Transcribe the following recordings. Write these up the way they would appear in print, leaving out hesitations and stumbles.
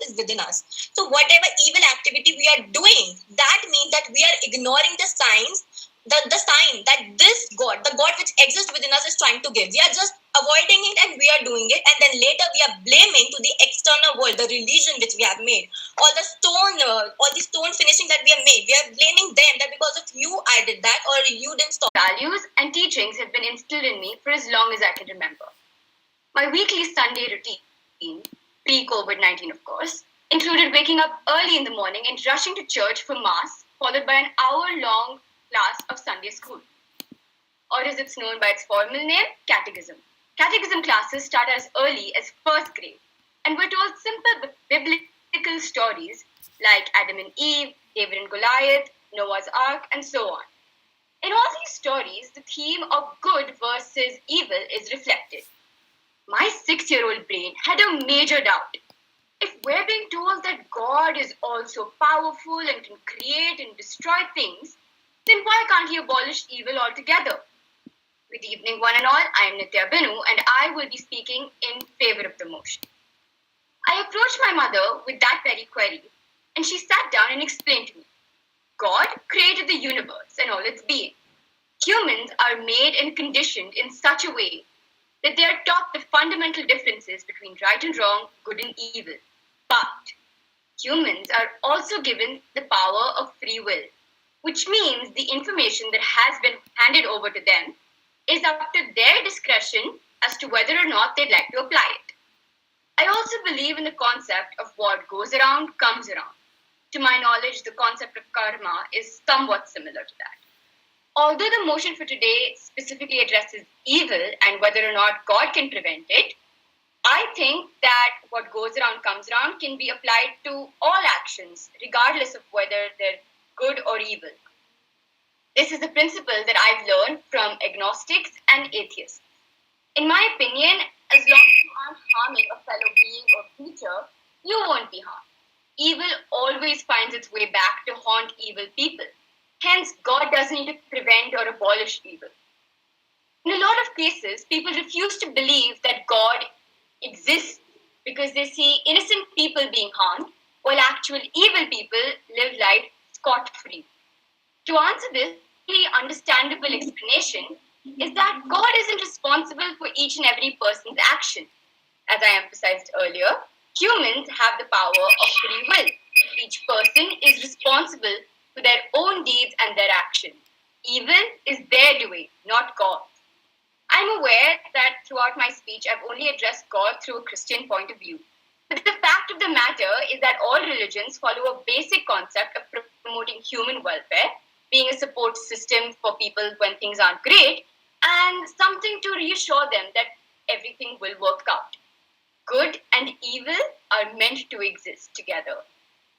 is within us. So whatever evil activity we are doing, that means that we are ignoring the signs, the sign that this God, the God which exists within us, is trying to give. We are just avoiding it and we are doing it, and then later we are blaming to the external world, the religion which we have made, all the stone finishing that we have made. We are blaming them that because of you I did that, or you didn't stop. Values and teachings have been instilled in me for as long as I can remember. My weekly Sunday routine, pre-COVID-19 of course, included waking up early in the morning and rushing to church for Mass, followed by an hour-long class of Sunday school. Or as it's known by its formal name, catechism. Catechism classes start as early as first grade, and we're told simple biblical stories like Adam and Eve, David and Goliath, Noah's Ark, and so on. In all these stories, the theme of good versus evil is reflected. My 6-year-old brain had a major doubt. If we're being told that God is also powerful and can create and destroy things, then why can't he abolish evil altogether? Good evening, one and all. I am Nitya Binu, and I will be speaking in favor of the motion. I approached my mother with that very query, and she sat down and explained to me. God created the universe and all its being. Humans are made and conditioned in such a way that they are taught the fundamental differences between right and wrong, good and evil. But humans are also given the power of free will, which means the information that has been handed over to them is up to their discretion as to whether or not they'd like to apply it. I also believe in the concept of what goes around comes around. To my knowledge, the concept of karma is somewhat similar to that. Although the motion for today specifically addresses evil and whether or not God can prevent it, I think that what goes around comes around can be applied to all actions, regardless of whether they're good or evil. This is a principle that I've learned from agnostics and atheists. In my opinion, as long as you aren't harming a fellow being or creature, you won't be harmed. Evil always finds its way back to haunt evil people. Hence, God doesn't need to prevent or abolish evil. In a lot of cases, people refuse to believe that God exists because they see innocent people being harmed, while actual evil people live life scot-free. To answer this, the understandable explanation is that God isn't responsible for each and every person's action. As I emphasized earlier, humans have the power of free will. Each person is responsible for their own deeds and their actions. Evil is their doing, not God's. I'm aware that throughout my speech, I've only addressed God through a Christian point of view. But the fact of the matter is that all religions follow a basic concept of promoting human welfare, being a support system for people when things aren't great, and something to reassure them that everything will work out. Good and evil are meant to exist together.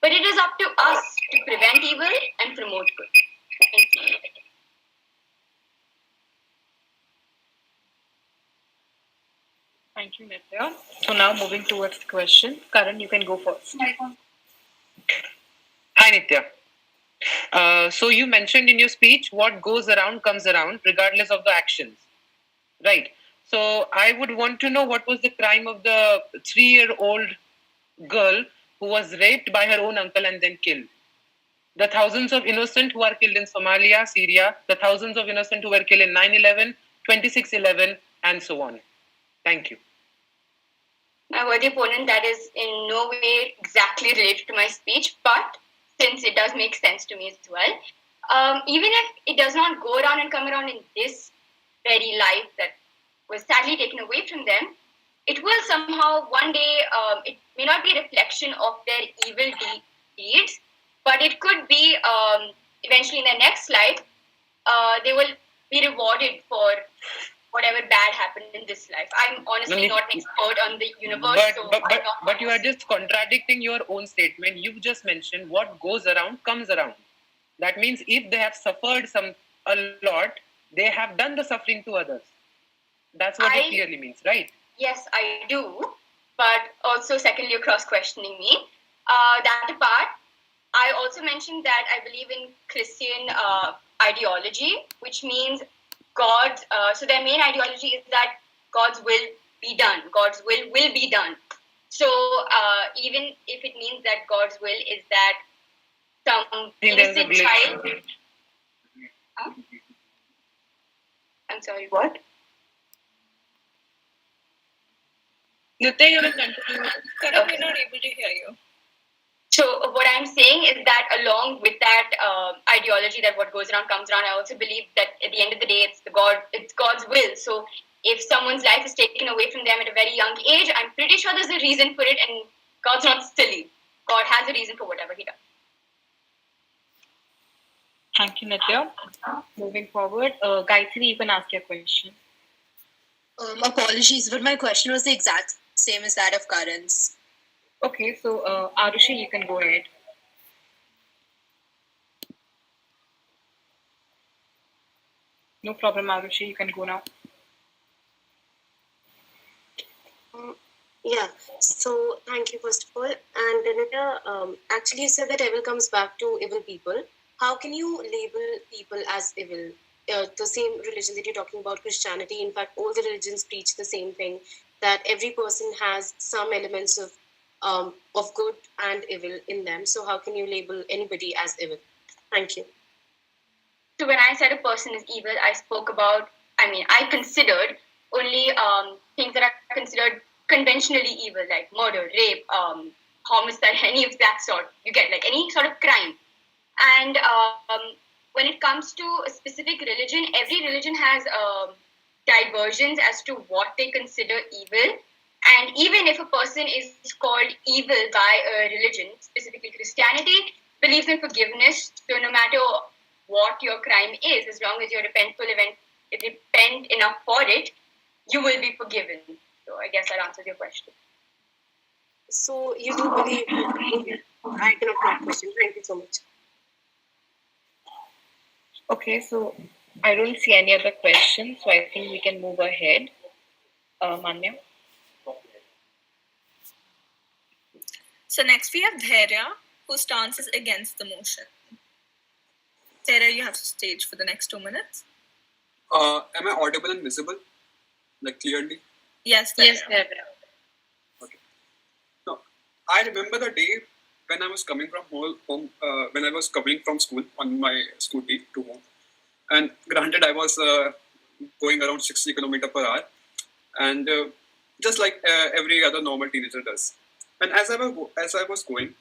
But it is up to us to prevent evil and promote good. Thank you. Thank you, Nitya. So now moving towards the question. Karan, you can go first. Hi, Nitya. So you mentioned in your speech, what goes around comes around, regardless of the actions. Right. So I would want to know what was the crime of the 3-year-old girl who was raped by her own uncle and then killed. The thousands of innocent who are killed in Somalia, Syria, the thousands of innocent who were killed in 9/11, 26/11, and so on. Thank you. My worthy opponent, that is in no way exactly related to my speech, but since it does make sense to me as well, even if it does not go around and come around in this very life that was sadly taken away from them, it will somehow one day, it may not be a reflection of their evil deeds, but it could be eventually in their next life, they will be rewarded for whatever bad happened in this life. I'm honestly not an expert on the universe, but you are just contradicting your own statement. You just mentioned what goes around comes around. That means if they have suffered a lot, they have done the suffering to others. That's what it clearly means, right? Yes, I do. But also, secondly, you're cross-questioning me. That apart, I also mentioned that I believe in Christian ideology, which means God's, so their main ideology is that God's will be done. God's will be done. So even if it means that God's will is that some I think there's a innocent glitch. child. Huh? I'm sorry. What? Nitya, you will continue. Karan, we're not able to hear you. So what I'm saying is that along with that ideology that what goes around comes around, I also believe that at the end of the day, it's God's will. So if someone's life is taken away from them at a very young age, I'm pretty sure there's a reason for it, and God's not silly. God has a reason for whatever He does. Thank you, Nitya. Moving forward, Gayatri, you can ask your question. Apologies, but my question was the exact same as that of Karan's. Okay, so Arushi, you can go ahead. No problem, Arushi, you can go now. Yeah, so thank you first of all. And Anita, actually you said that evil comes back to evil people. How can you label people as evil? The same religion that you're talking about, Christianity, in fact, all the religions preach the same thing, that every person has some elements of good and evil in them. So how can you label anybody as evil? Thank you. So when I said a person is evil, I considered only things that are considered conventionally evil, like murder, rape, homicide, any of that sort. You get like any sort of crime. And when it comes to a specific religion, every religion has diversions as to what they consider evil. And even if a person is called evil by a religion, specifically Christianity, believes in forgiveness. So no matter what your crime is, as long as you're repent enough for it, you will be forgiven. So I guess that answers your question. So you do believe? I cannot that question. Thank you so much. Okay, so I don't see any other questions, so I think we can move ahead. Manya? So next we have Dhairya, whose stance is against the motion. Dhairya, you have to stage for the next 2 minutes. Am I audible and visible? Like clearly? Yes, Dhairya. Yes, Deborah. Okay. No, I remember the day when I was coming from home, when I was coming from school on my scooty to home. And granted, I was going around 60 km/h, and just like every other normal teenager does. And as I was going,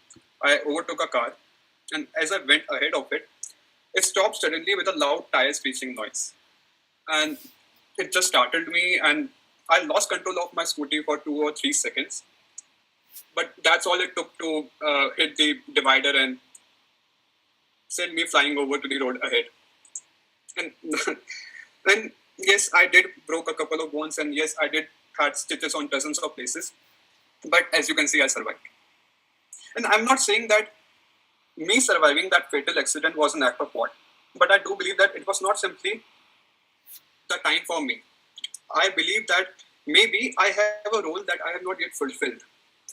I overtook a car, and as I went ahead of it, it stopped suddenly with a loud tire screeching noise, and it just startled me, and I lost control of my scooty for 2 or 3 seconds. But that's all it took to hit the divider and send me flying over to the road ahead. And then, yes, I did broke a couple of bones, and yes, I did had stitches on dozens of places. But as you can see, I survived. And I'm not saying that me surviving that fatal accident was an act of God, but I do believe that it was not simply the time for me. I believe that maybe I have a role that I have not yet fulfilled,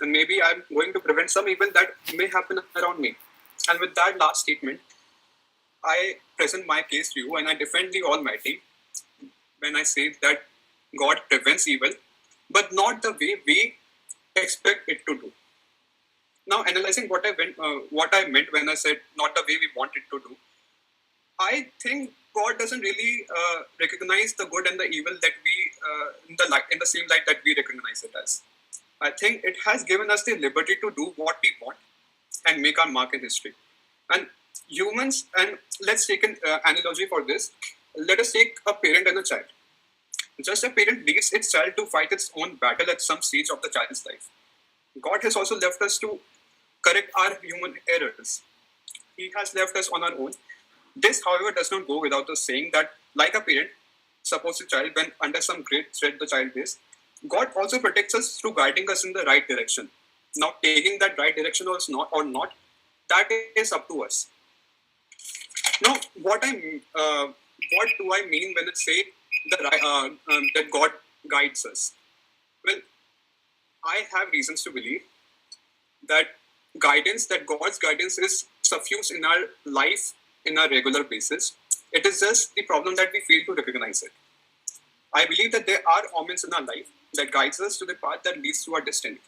and maybe I'm going to prevent some evil that may happen around me. And with that last statement, I present my case to you, and I defend the Almighty when I say that God prevents evil, but not the way we expect it to do. Now, analyzing what I meant when I said not the way we want it to do, I think God doesn't really recognize the good and the evil that we in the same light that we recognize it as. I think it has given us the liberty to do what we want and make our mark in history. And humans, and let's take an analogy for this. Let us take a parent and a child. Just a parent leaves its child to fight its own battle at some stage of the child's life. God has also left us to correct our human errors. He has left us on our own. This, however, does not go without us saying that, like a parent supports a child when under some great threat the child is, God also protects us through guiding us in the right direction. Now, taking that right direction or not, that is up to us. Now, what do I mean when I say that God guides us? Well, I have reasons to believe that God's guidance is suffused in our life in a regular basis. It is just the problem that we fail to recognize it. I believe that there are omens in our life that guides us to the path that leads to our destiny.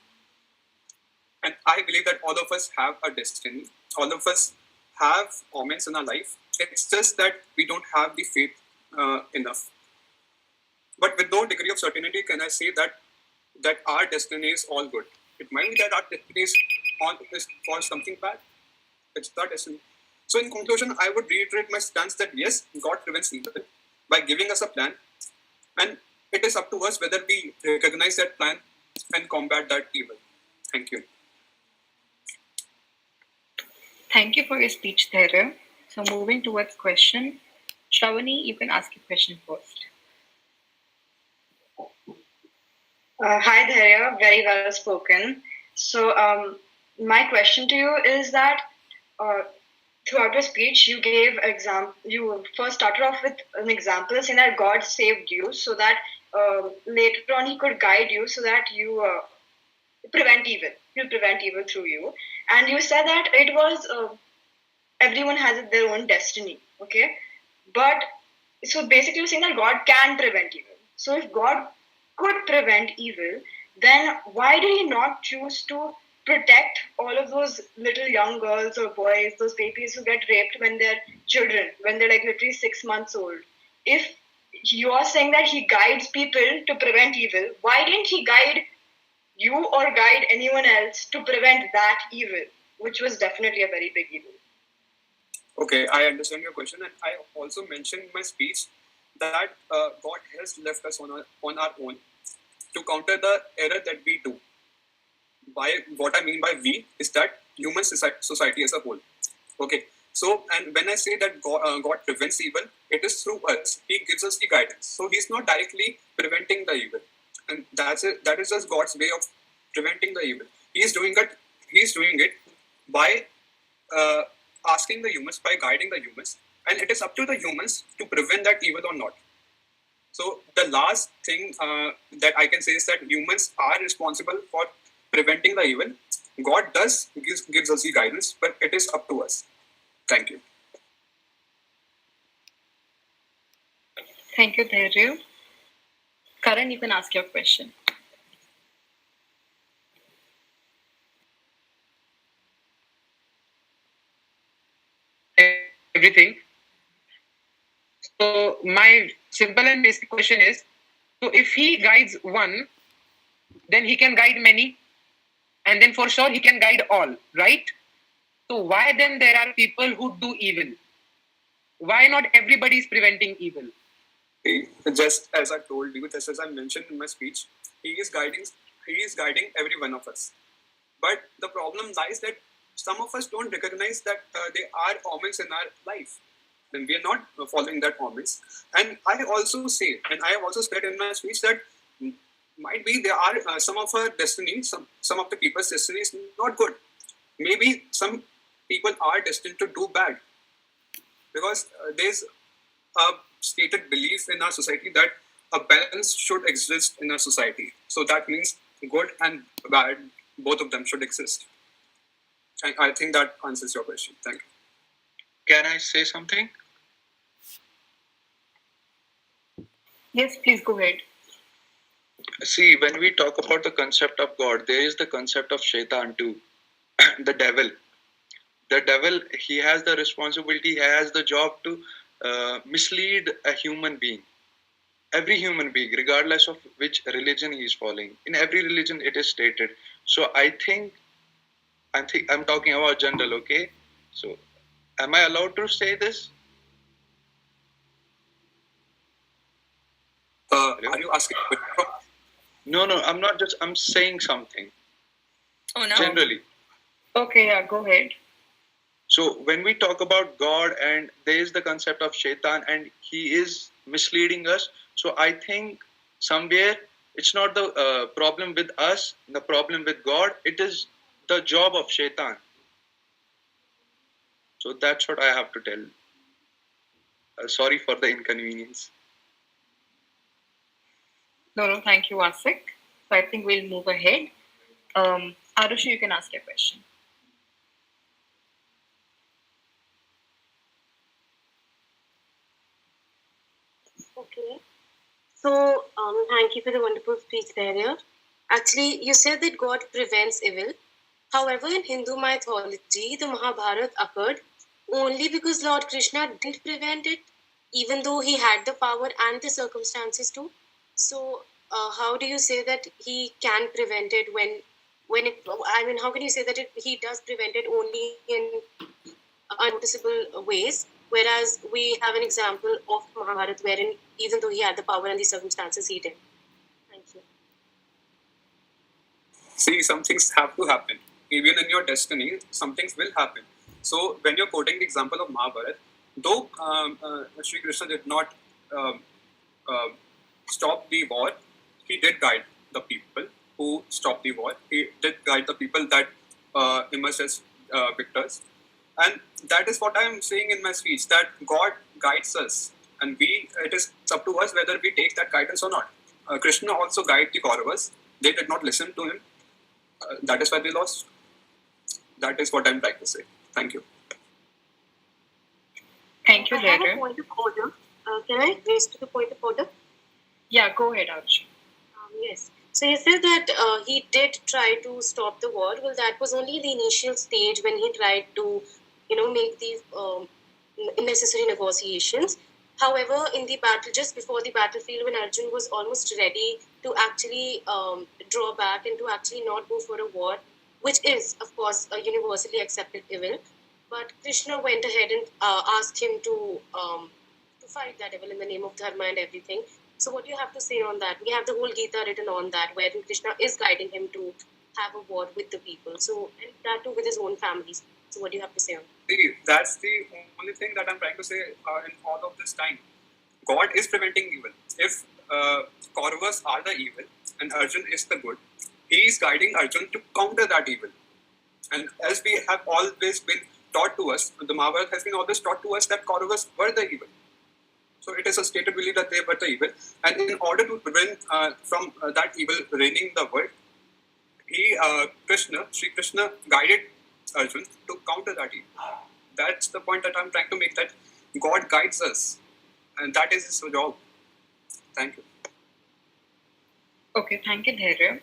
And I believe that all of us have a destiny. All of us have omens in our life. It's just that we don't have the faith enough. But with no degree of certainty, can I say that our destiny is all good? It might be that our destiny is for something bad. It's our destiny. So, in conclusion, I would reiterate my stance that yes, God prevents evil by giving us a plan, and it is up to us whether we recognize that plan and combat that evil. Thank you. Thank you for your speech, Thera. So moving towards question, Shravani, you can ask your question first. Hi there, very well spoken. So, my question to you is that uh, throughout your speech, you gave You first started off with an example saying that God saved you, so that later on He could guide you, so that you prevent evil. He'll prevent evil through you. And you said that it was everyone has their own destiny. Okay, but so basically, you're saying that God can prevent evil. So if God could prevent evil, then why did He not choose to protect all of those little young girls or boys, those babies who get raped when they're children, when they're like literally 6 months old? If you are saying that He guides people to prevent evil, why didn't He guide you or guide anyone else to prevent that evil, which was definitely a very big evil? Okay, I understand your question, and I also mentioned in my speech that God has left us on our own to counter the error that we do. By what I mean by we is that human society as a whole. Okay, so and when I say that God prevents evil, it is through us. He gives us the guidance. So He's not directly preventing the evil, and that's it. That is just God's way of preventing the evil. He's doing it. He's doing it by asking the humans, by guiding the humans, and it is up to the humans to prevent that evil or not. So the last thing that I can say is that humans are responsible for preventing the evil. God gives us the guidance, but it is up to us. Thank you. Thank you, Dheerju. Karan, you can ask your question. Everything. So my simple and basic question is: so if He guides one, then He can guide many, and then for sure He can guide all, right? So why then there are people who do evil? Why not everybody is preventing evil? Just as I told you, just as I mentioned in my speech, He is guiding every one of us. But the problem lies that some of us don't recognize that there are omens in our life, and we are not following that omens. And I also say, and I have also said in my speech that might be there are some of our destiny, some of the people's destiny is not good. Maybe some people are destined to do bad because there's a stated belief in our society that a balance should exist in our society. So that means good and bad, both of them should exist. And I think that answers your question. Thank you. Can I say something? Yes, please go ahead. See, when we talk about the concept of God, there is the concept of Shaitan too, the devil. The devil, he has the responsibility, he has the job to mislead a human being. Every human being, regardless of which religion he is following. In every religion, it is stated. So I think I'm talking about general, okay? So, am I allowed to say this? Are you asking? No, I'm not just. I'm saying something. Oh no. Generally. Okay, yeah, go ahead. So when we talk about God and there is the concept of Shaitan and he is misleading us, so I think somewhere it's not the problem with us, the problem with God, it is the job of Shaitan. So that's what I have to tell. Sorry for the inconvenience. No, thank you, Asik. So I think we'll move ahead. Arushi, you can ask your question. Okay. So, thank you for the wonderful speech there. Yeah. Actually, you said that God prevents evil, However, in Hindu mythology, the Mahabharata occurred only because Lord Krishna didn't prevent it, even though he had the power and the circumstances to. So, how do you say that he can prevent it when it? I mean, how can you say that he does prevent it only in unnoticeable ways, whereas we have an example of Mahabharata wherein even though he had the power and the circumstances, he did. Thank you. See, some things have to happen. Even in your destiny, some things will happen. So when you're quoting the example of Mahabharata, though Sri Krishna did not um, um stop the war, he did guide the people who stopped the war. He did guide the people that emerged as victors. And that is what I am saying in my speech, that God guides us. And it is up to us whether we take that guidance or not. Krishna also guided the Kauravas. They did not listen to him. That is why they lost. That is what I'm trying to say. Thank you. Thank you, I have a Deirdre. point of order. Can I raise to the point of order? Yeah, go ahead, Arushi. Yes. So you said that he did try to stop the war. Well, that was only the initial stage when he tried to, make the necessary negotiations. However, in the battle, just before the battlefield, when Arjun was almost ready to actually draw back and to actually not go for a war, which is, of course, a universally accepted evil, but Krishna went ahead and asked him to fight that evil in the name of dharma and everything. So what do you have to say on that? We have the whole Gita written on that, wherein Krishna is guiding him to have a war with the people. So, and that too with his own families. So what do you have to say on that? See, that's the only thing that I'm trying to say in all of this time. God is preventing evil. If Kauravas are the evil and Arjun is the good, he is guiding Arjun to counter that evil. And as we have always been taught to us, the Mahabharata has been always taught to us that Kauravas were the evil. So it is a stated belief that they were the evil. And in order to prevent from that evil reigning the world, Sri Krishna guided Arjun to counter that evil. That's the point that I'm trying to make, that God guides us. And that is his job. Thank you. Okay, thank you, Deirdre.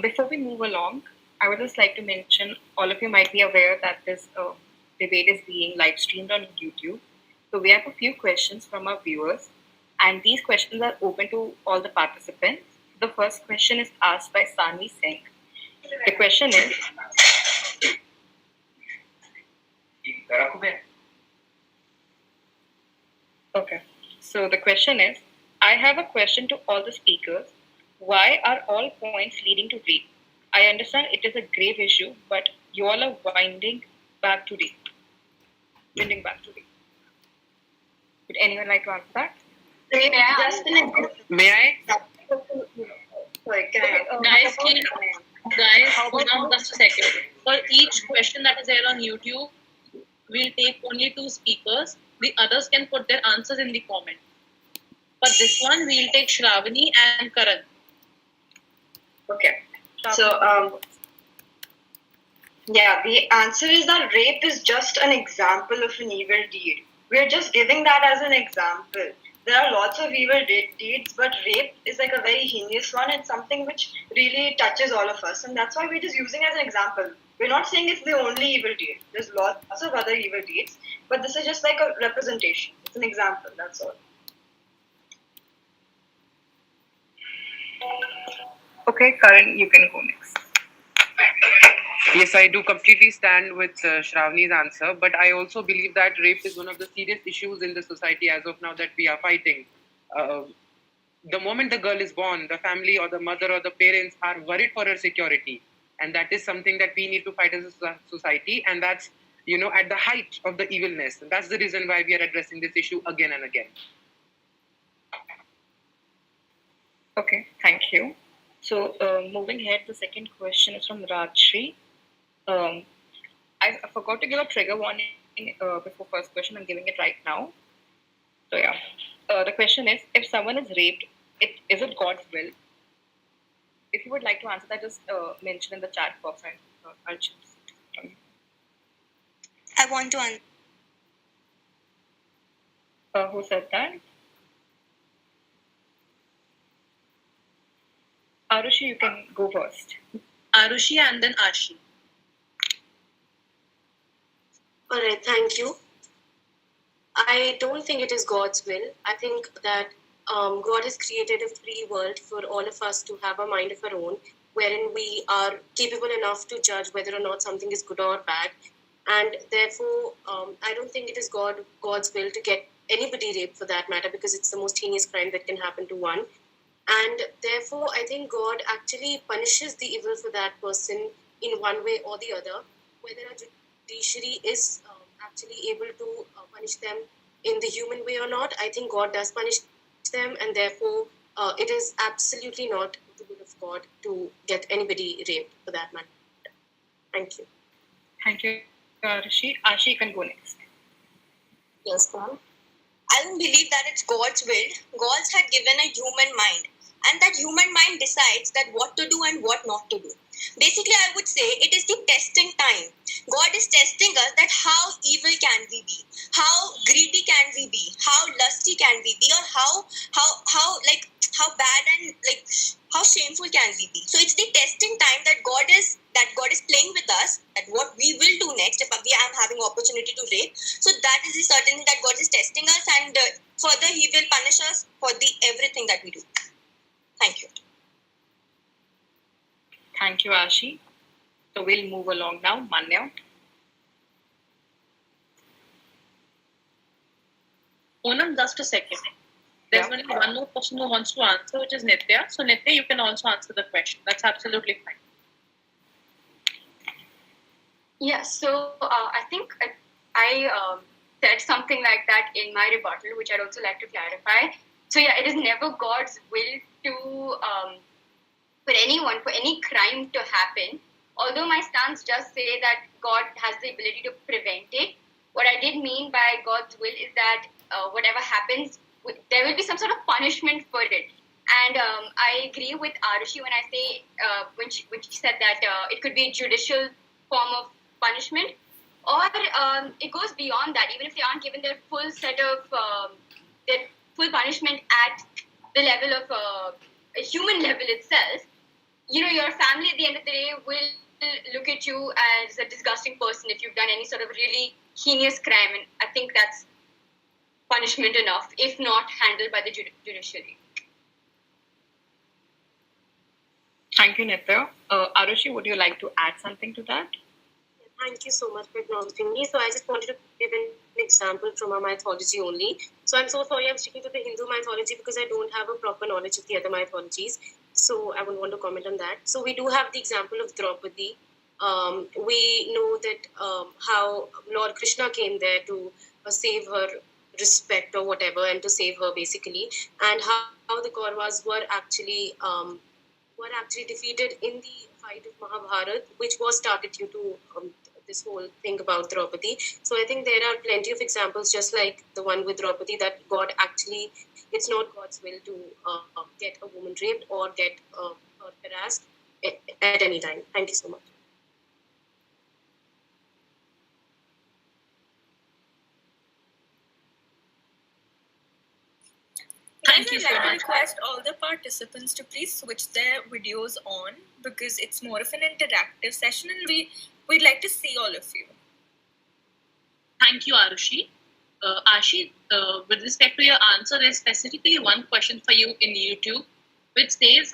Before we move along, I would just like to mention all of you might be aware that this debate is being live streamed on YouTube. So we have a few questions from our viewers, and these questions are open to all the participants. The first question is asked by Sanvi Singh. The question is, okay, so the question is, I have a question to all the speakers. Why are all points leading to rape? I understand it is a grave issue, but you all are winding back to rape. Winding back to rape. Would anyone like to answer that? May I? Sorry, can I? Guys, hold on just a second. For each question that is there on YouTube, we'll take only 2 speakers. The others can put their answers in the comment. For this one, we'll take Shravani and Karan. Okay. So, yeah, the answer is that rape is just an example of an evil deed. We're just giving that as an example. There are lots of evil deeds, but rape is like a very heinous one. It's something which really touches all of us, and that's why we're just using it as an example. We're not saying it's the only evil deed. There's lots of other evil deeds, but this is just like a representation. It's an example, that's all. Okay, Karan, you can go next. Yes, I do completely stand with Shravani's answer, but I also believe that rape is one of the serious issues in the society as of now that we are fighting. The moment the girl is born, the family or the mother or the parents are worried for her security, and that is something that we need to fight as a society, and that's at the height of the evilness. That's the reason why we are addressing this issue again and again. Okay, thank you. So moving ahead, the second question is from Rajshri. I forgot to give a trigger warning before first question. I'm giving it right now. So yeah, the question is: if someone is raped, is it God's will? If you would like to answer that, just mention in the chat box, and I'll choose. I want to answer. Who said that? Arushi, you can go first. Arushi and then Ashi. All right, thank you. I don't think it is God's will. I think that God has created a free world for all of us to have a mind of our own, wherein we are capable enough to judge whether or not something is good or bad. And therefore, I don't think it is God's will to get anybody raped for that matter, because it's the most heinous crime that can happen to one. And therefore, I think God actually punishes the evil for that person in one way or the other. Whether a judiciary is actually able to punish them in the human way or not, I think God does punish them, and therefore, it is absolutely not the will of God to get anybody raped for that matter. Thank you. Thank you, Rishi. Ashi, you can go next. Yes, ma'am. I don't believe that it's God's will. God had given a human mind, and that human mind decides that what to do and what not to do. Basically, I would say it is the testing time. God is testing us that how evil can we be, how greedy can we be, how lusty can we be, or how bad and how shameful can we be. So it's the testing time that God is playing with us, that what we will do next if we am having opportunity to rape. So that is the certainty that God is testing us, and further He will punish us for the everything that we do. Thank you. Thank you, Ashi. So we'll move along now. Manya. Onam, just a second. There's only one more person who wants to answer, which is Nitya. So Nitya, you can also answer the question. That's absolutely fine. Yeah, so I think I said something like that in my rebuttal, which I'd also like to clarify. So yeah, it is never God's will to for anyone, for any crime to happen. Although my stance does say that God has the ability to prevent it, what I did mean by God's will is that whatever happens, there will be some sort of punishment for it. And I agree with Arushi when I say when she said that it could be a judicial form of punishment, or it goes beyond that. Even if they aren't given their full set of their full punishment at the level of a human level itself, your family at the end of the day will look at you as a disgusting person if you've done any sort of really heinous crime, and I think that's punishment enough, if not handled by the judiciary. Thank you, Nitya. Arushi, would you like to add something to that? Thank you so much for acknowledging me. So I just wanted to give an example from our mythology only. So I'm so sorry I'm sticking to the Hindu mythology because I don't have a proper knowledge of the other mythologies. So I would want to comment on that. So we do have the example of Draupadi. We know that how Lord Krishna came there to save her respect or whatever, and to save her basically, and how the Kauravas were actually defeated in the fight of Mahabharat, which was started due to this whole thing about Draupadi. So I think there are plenty of examples, just like the one with Draupadi, that God actually, it's not God's will to get a woman raped or get her harassed at any time. Thank you so much. I'd like to request all the participants to please switch their videos on, because it's more of an interactive session and we'd like to see all of you. Thank you, Arushi. Ashi, with respect to your answer, there's specifically one question for you in YouTube, which says,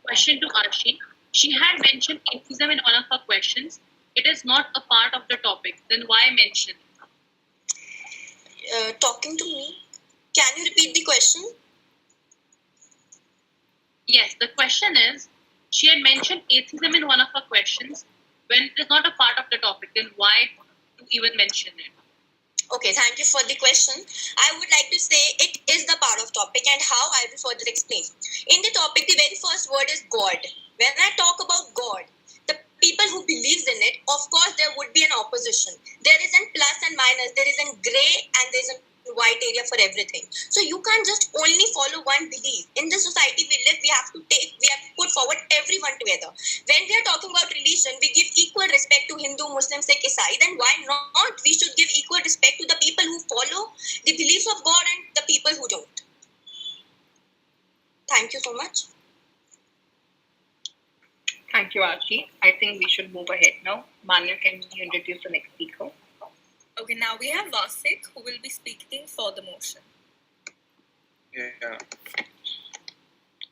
question to Ashi. She had mentioned atheism in one of her questions. It is not a part of the topic. Then why mention it? Talking to me. Can you repeat the question? Yes, the question is, she had mentioned atheism in one of her questions. When it is not a part of the topic, then why to even mention it? Okay, thank you for the question. I would like to say it is the part of topic, and how I will further explain. In the topic, the very first word is God. When I talk about God, the people who believes in it, of course, there would be an opposition. There is a plus and minus. There is a gray and there is a white area for everything. So you can't just only follow one belief. In the society we live, we have to put forward everyone together. When we are talking about religion, we give equal respect to Hindu, Muslim, Sikh, Isai. Then why not? We should give equal respect to the people who follow the beliefs of God and the people who don't. Thank you so much. Thank you, Aarti. I think we should move ahead now. Manya, can you introduce the next speaker? Okay, now we have Vasik, who will be speaking for the motion. Yeah.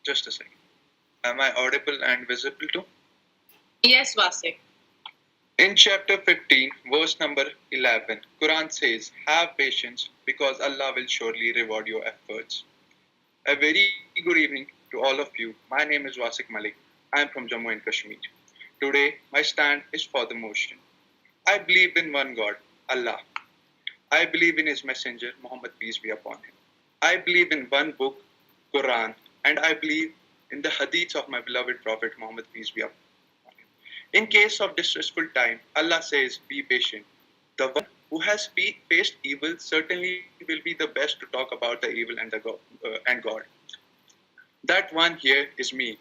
Just a second. Am I audible and visible too? Yes, Vasik. In chapter 15, verse number 11, Quran says, "Have patience because Allah will surely reward your efforts." A very good evening to all of you. My name is Wasik Malik. I am from Jammu and Kashmir. Today, my stand is for the motion. I believe in one God, Allah. I believe in His messenger, Muhammad, peace be upon him. I believe in one book, Quran, and I believe in the hadiths of my beloved Prophet Muhammad, peace be upon him. In case of distressful time, Allah says, "Be patient." The one who has faced evil certainly will be the best to talk about the evil and God. That one here is me,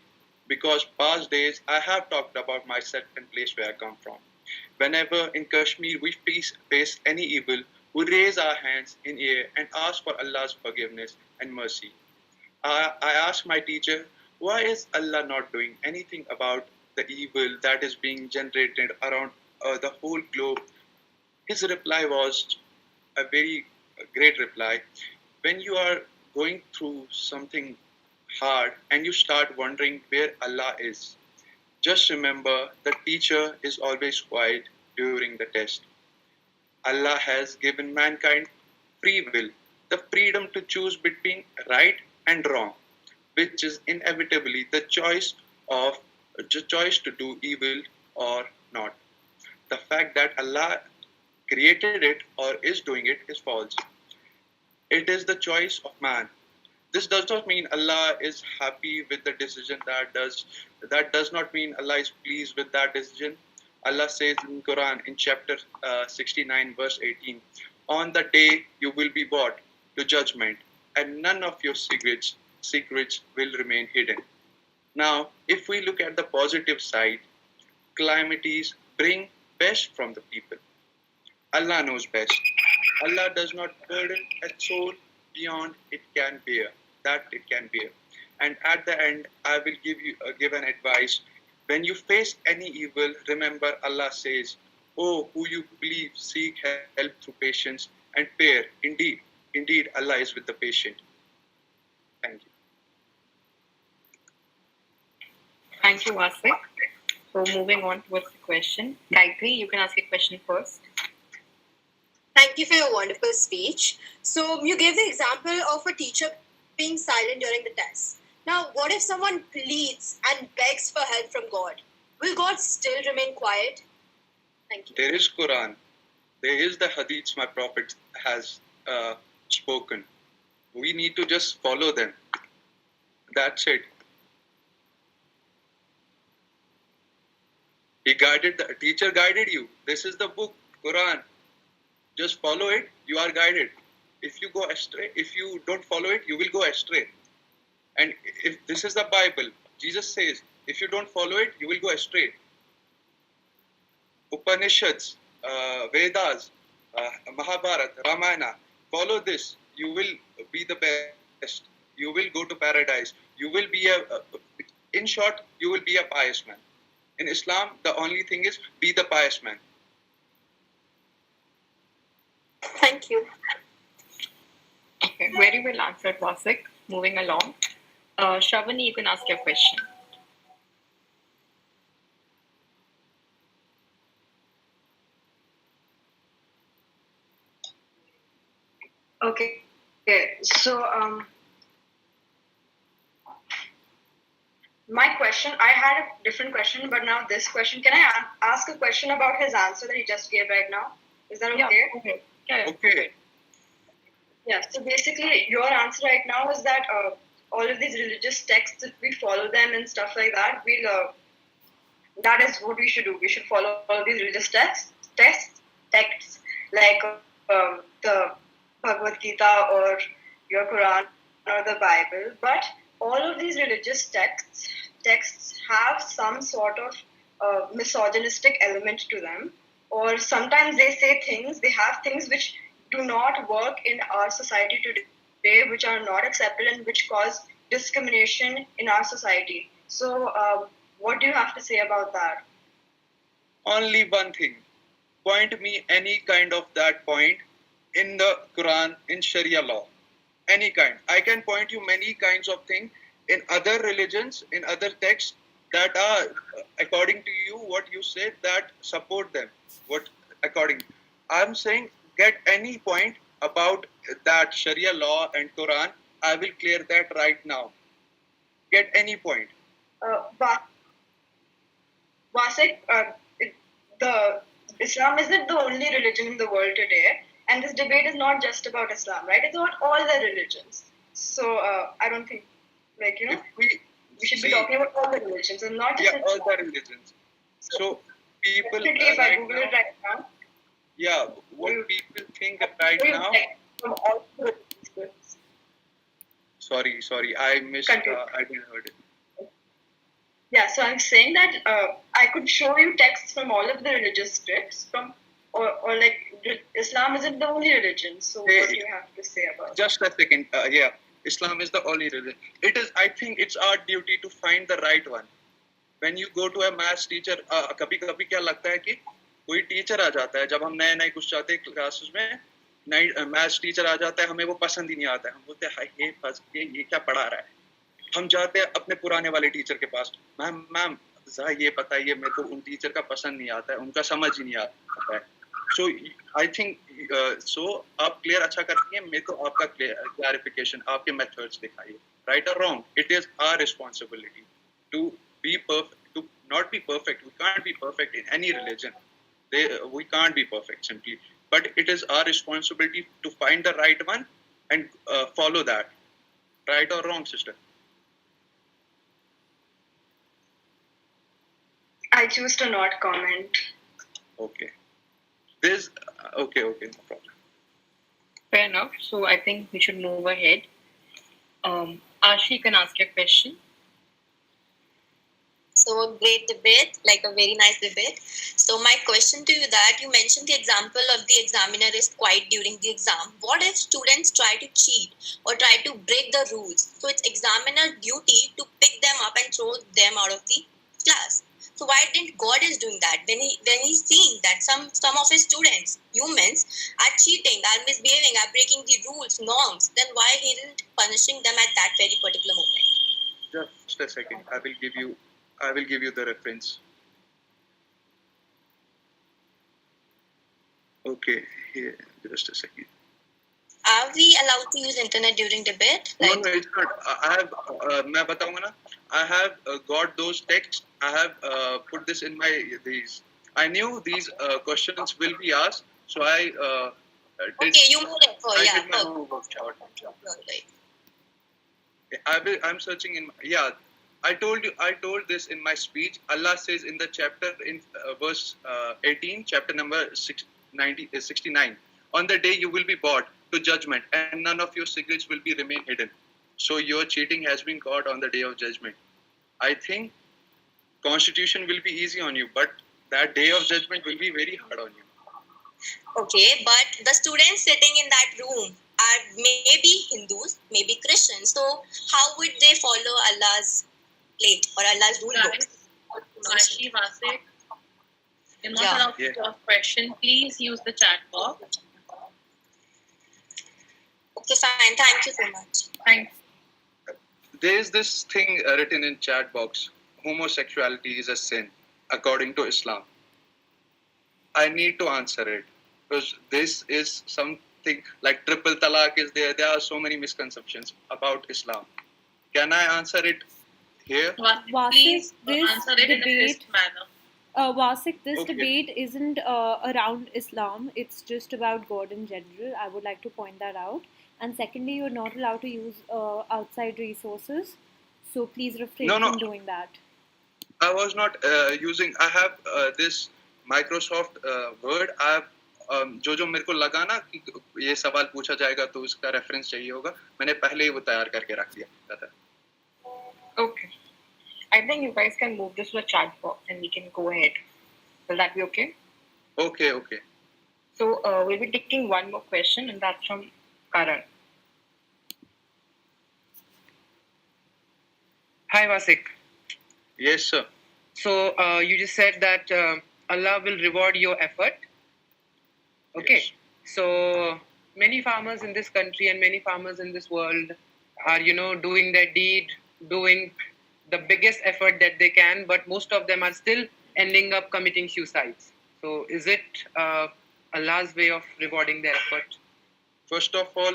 because past days I have talked about myself and place where I come from. Whenever in Kashmir we face any evil, we raise our hands in air and ask for Allah's forgiveness and mercy. I asked my teacher, why is Allah not doing anything about the evil that is being generated around the whole globe? His reply was a very great reply. When you are going through something hard and you start wondering where Allah is, just remember the teacher is always quiet during the test. Allah has given mankind free will, the freedom to choose between right and wrong, which is inevitably the choice to do evil or not. The fact that Allah created it or is doing it is false. It is the choice of man. This does not mean Allah is happy with the decision that does not mean Allah is pleased with that decision. Allah says in Quran in chapter 69 verse 18, "On the day you will be brought to judgment, and none of your secrets will remain hidden." Now, if we look at the positive side, calamities bring best from the people. Allah knows best. Allah does not burden a soul beyond it can bear. And at the end, I will give an advice. When you face any evil, remember Allah says, "Oh, who you believe, seek help through patience and prayer. Indeed, Allah is with the patient." Thank you. Thank you, Vasik. So moving on towards the question. Gayatri, you can ask a question first. Thank you for your wonderful speech. So you gave the example of a teacher being silent during the test. Now, what if someone pleads and begs for help from God? Will God still remain quiet? Thank you. There is Quran. There is the hadiths my Prophet has spoken. We need to just follow them. That's it. The teacher guided you. This is the book, Quran. Just follow it, you are guided. If you go astray, if you don't follow it, you will go astray. And if this is the Bible, Jesus says, if you don't follow it, you will go astray. Upanishads, Vedas, Mahabharata, Ramayana, follow this. You will be the best. You will go to paradise. You will be in short, you will be a pious man. In Islam, the only thing is be the pious man. Thank you. Okay, very well answered, Vasik. Moving along. Shravani, you can ask your question. Okay. So my question, I had a different question, but now this question, can I ask a question about his answer that he just gave right now? Is that okay? Yeah, okay. Okay. Yeah, so basically your answer right now is that all of these religious texts, if we follow them and stuff like that, that is what we should do. We should follow all these religious texts like the Bhagavad Gita or your Quran or the Bible. But all of these religious texts have some sort of misogynistic element to them. Or sometimes they have things which do not work in our society today, which are not accepted and which cause discrimination in our society. So what do you have to say about that? Only one thing. point me any kind of that point in the Quran, in Sharia law. Any kind. I can point you many kinds of things in other religions, in other texts that are, according to you, what you said, that support them. What according, I'm saying, get any point about that Sharia law and Quran. I will clear that right now. Get any point. Wasik, the Islam isn't the only religion in the world today, and this debate is not just about Islam, right? It's about all the religions. So I don't think, If we should be see, talking about all the religions and not just all Islam. the religions. So people Definitely, if I right Google now, it right now, yeah, what people think right we now. get from all the religions. Sorry, I missed. Continue. I didn't heard it. Yeah, so I'm saying that I could show you texts from all of the religious scripts or like Islam isn't the only religion. So Hey, what do you have to say about it? Just a second. Yeah, Islam is the only religion. It is. I think it's our duty to find the right one. When you go to a maths teacher, कभी कभी क्या लगता है कि कोई teacher आ जाता है जब हम नए नए कुछ चाहते हैं क्लासेस में, नई मैथ्स टीचर आ जाता है, हमें वो पसंद ही नहीं आता है. हम बोलते हैं हाय ये फंस के ये क्या पढ़ा रहा है. हम जाते हैं अपने पुराने वाले टीचर के पास, मैम जरा ये बताइए, मेरे को उन टीचर का पसंद नहीं आता है, उनका समझ ही नहीं आता है. सो आई थिंक सो आप क्लियर अच्छा करती हैं, मेरे को आपका क्लैरिफिकेशन, आपके मेथड्स दिखाइए. राइट और wrong, it is our responsibility to be perfect, to not be perfect. We can't be perfect in any religion. We can't be perfect simply, but it is our responsibility to find the right one and follow that. Right or wrong, sister? I choose to not comment. Okay. This okay, no problem. Fair enough. So I think we should move ahead. Ashi, you can ask your question. So a great debate, like a very nice debate. So my question to you, that you mentioned the example of the examiner is quiet during the exam. What if students try to cheat or try to break the rules? So it's examiner's duty to pick them up and throw them out of the class. So why didn't God is doing that when he's seeing that some of his students, humans, are cheating, are misbehaving, are breaking the rules, norms? Then why he isn't punishing them at that very particular moment? Just a second. I will give you the reference. Okay, here, just a second. Are we allowed to use internet during debate? No, it's not. I have, मैं बताऊंगा ना. I have got those texts. I have put this in these. I knew these questions will be asked, so I did. Okay, you made it for, yeah. Did my homework short. Right. I'm searching in. Yeah, I told this in my speech. Allah says in the chapter in verse 18, chapter number 69. On the day you will be brought to judgment, and none of your secrets will be remain hidden. So your cheating has been caught on the day of judgment. I think constitution will be easy on you, but that day of judgment will be very hard on you. Okay, but the students sitting in that room are maybe Hindus, maybe Christians. So how would they follow Allah's plate or Allah's rule book? Ashi, Vasik, you're not Yeah. allowed to ask question. Please use the chat box. Okay, fine. Thank you so much. Thanks. There is this thing written in chat box. Homosexuality is a sin according to Islam. I need to answer it because this is something like triple talaq is there. There are so many misconceptions about Islam. Can I answer it here? Please this answer it in a debate- crisp manner. Wasik, this Okay. debate isn't around Islam. It's just about God in general. I would like to point that out. And secondly, you're not allowed to use outside resources. So please refrain No. from doing that. I was not using. I have this Microsoft Word. I have जो मेरे को लगा ना कि ये सवाल पूछा जाएगा तो उसका रेफरेंस चाहिए होगा, मैंने पहले ही वो तैयार करके रख दिया था. Okay. I think you guys can move this to a chat box and we can go ahead. Will that be okay? Okay. So we'll be taking one more question, and that's from Karan. Hi, Vasik. Yes, sir. So you just said that Allah will reward your effort. Okay, Yes. so many farmers in this country and many farmers in this world are, doing their deed, doing the biggest effort that they can, but most of them are still ending up committing suicides. So, is it Allah's way of rewarding their effort? First of all,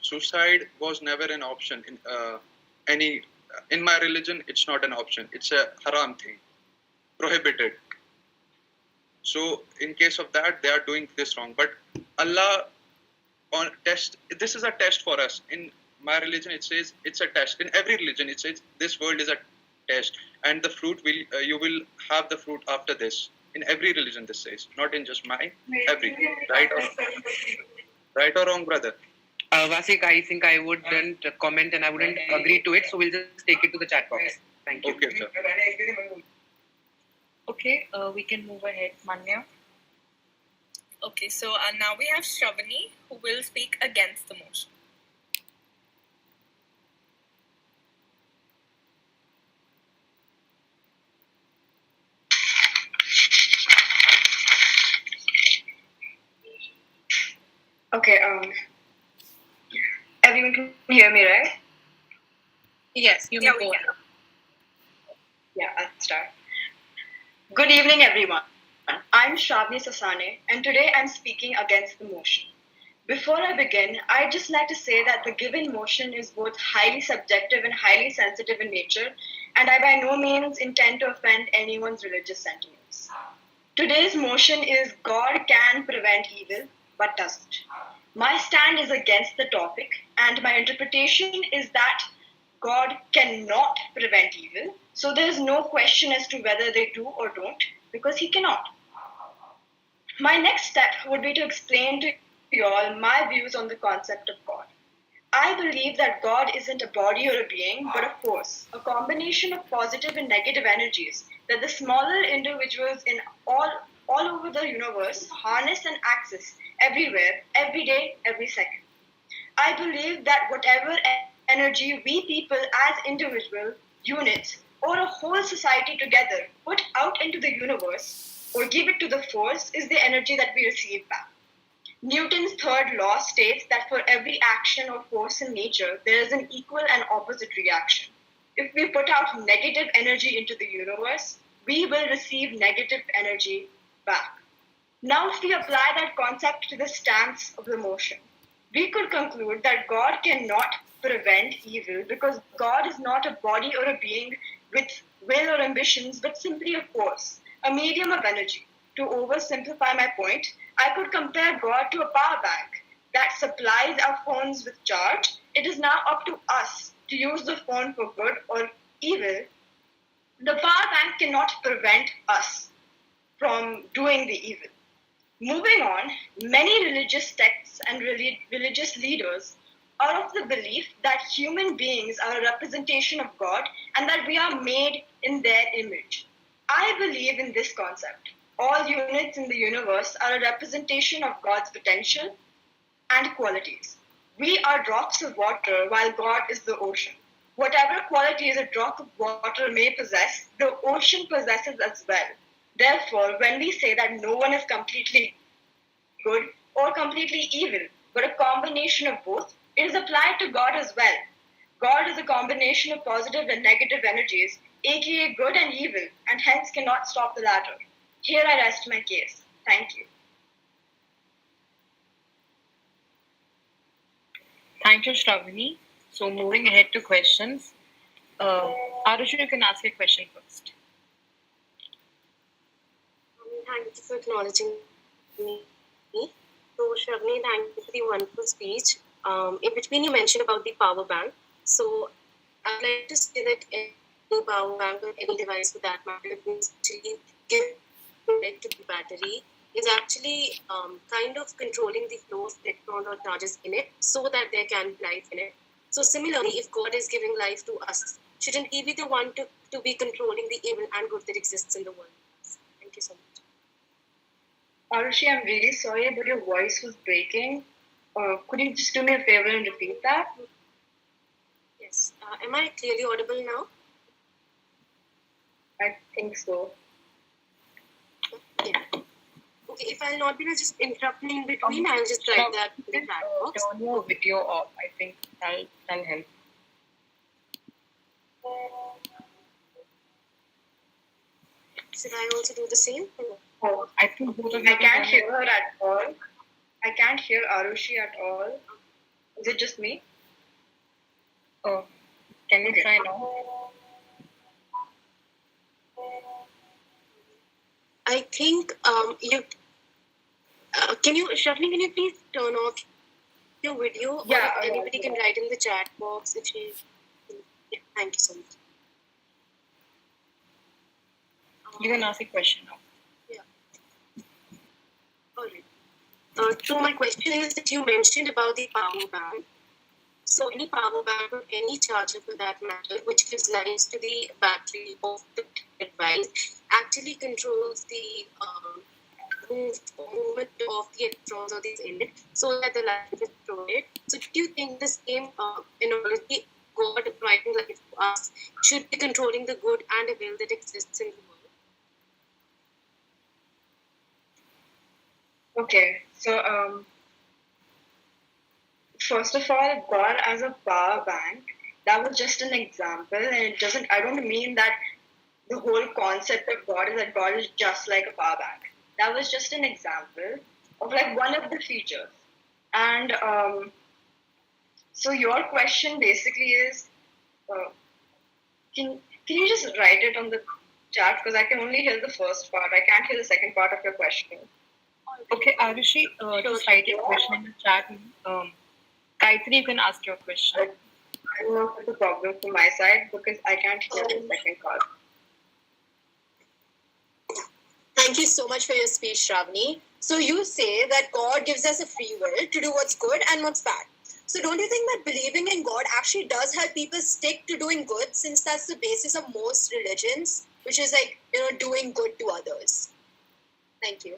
suicide was never an option in my religion. It's not an option. It's a haram thing, prohibited. So in case of that, they are doing this wrong. But Allah on test. This is a test for us. In my religion, it says it's a test. In every religion, it says this world is a test, and the fruit will you will have the fruit after this. In every religion, this says, not in just mine. Every right or wrong, brother. Vasik, I think I wouldn't comment and I wouldn't agree to it, so we'll just take it to the chat box. Thank you. Okay, sir. Okay, we can move ahead. Manya. Okay, so now we have Shravani who will speak against the motion. Okay, everyone can hear me, right? Yes, you may Yeah, we go can. ahead. Yeah, I'll start. Good evening, everyone. I'm Shravani Sasane, and today I'm speaking against the motion. Before I begin, I'd just like to say that the given motion is both highly subjective and highly sensitive in nature, and I by no means intend to offend anyone's religious sentiments. Today's motion is God can prevent evil, but doesn't. My stand is against the topic, and my interpretation is that God cannot prevent evil, so there is no question as to whether they do or don't, because He cannot. My next step would be to explain to you all my views on the concept of God. I believe that God isn't a body or a being, but a force, a combination of positive and negative energies that the smaller individuals in all over the universe harness and access everywhere, every day, every second. I believe that whatever energy we people as individual units or a whole society together put out into the universe or give it to the force is the energy that we receive back. Newton's third law states that for every action or force in nature, there is an equal and opposite reaction. If we put out negative energy into the universe, we will receive negative energy back. Now, if we apply that concept to the stance of the motion, we could conclude that God cannot prevent evil because God is not a body or a being with will or ambitions, but simply a force, a medium of energy. To oversimplify my point, I could compare God to a power bank that supplies our phones with charge. It is now up to us to use the phone for good or evil. The power bank cannot prevent us from doing the evil. Moving on, many religious texts and religious leaders are of the belief that human beings are a representation of God and that we are made in their image. I believe in this concept. All units in the universe are a representation of God's potential and qualities. We are drops of water while God is the ocean. Whatever qualities a drop of water may possess, the ocean possesses as well. Therefore, when we say that no one is completely good or completely evil, but a combination of both, it is applied to God as well. God is a combination of positive and negative energies, aka good and evil, and hence cannot stop the latter. Here I rest my case. Thank you. Thank you, Shravani. So moving ahead to questions. Arusha, you can ask a question first. Thank you for acknowledging me. So, Shravani, thank you for the wonderful speech. In between, you mentioned about the power bank. So, I'd like to say that any power bank or any device for that matter, is actually give to the battery, is actually kind of controlling the flow of electrons or charges in it so that there can be life in it. So, similarly, if God is giving life to us, shouldn't He be the one to be controlling the evil and good that exists in the world? Thank you so much. Arushi, I'm really sorry, but your voice was breaking. Could you just do me a favor and repeat that? Yes. Am I clearly audible now? I think so. Yeah. Okay, if I'll not be just interrupt me in between, I'll just write that in the chat box. Turn your video off. I think that'll help. Should I also do the same? Oh, I think both of you. I can't hear her at all. I can't hear Arushi at all. Is it just me? Oh, can you try now? I think you can you Shavni, can you please turn off your video? Yeah, or if anybody can write in the chat box if she. Yeah, thank you so much. You can ask a question now. Yeah. All right. So my question is that you mentioned about the power bank. So any power bank or any charger for that matter, which gives life to the battery of the device, actually controls the movement of the electrons or these in it, so that the life is provided. So do you think the same analogy, God providing life to us, should be controlling the good and evil that exists in the world? Okay, so first of all, God as a power bank, that was just an example, and it doesn't. I don't mean that the whole concept of God is that God is just like a power bank. That was just an example of like one of the features. And so your question basically is, can you just write it on the chat, because I can only hear the first part. I can't hear the second part of your question. Okay, Arushi, just write your question in the chat. Gayatri, you can ask your question. I don't know if it's a problem from my side because I can't hear the second part. Thank you so much for your speech, Shravani. So you say that God gives us a free will to do what's good and what's bad. So don't you think that believing in God actually does help people stick to doing good, since that's the basis of most religions, which is like, doing good to others? Thank you.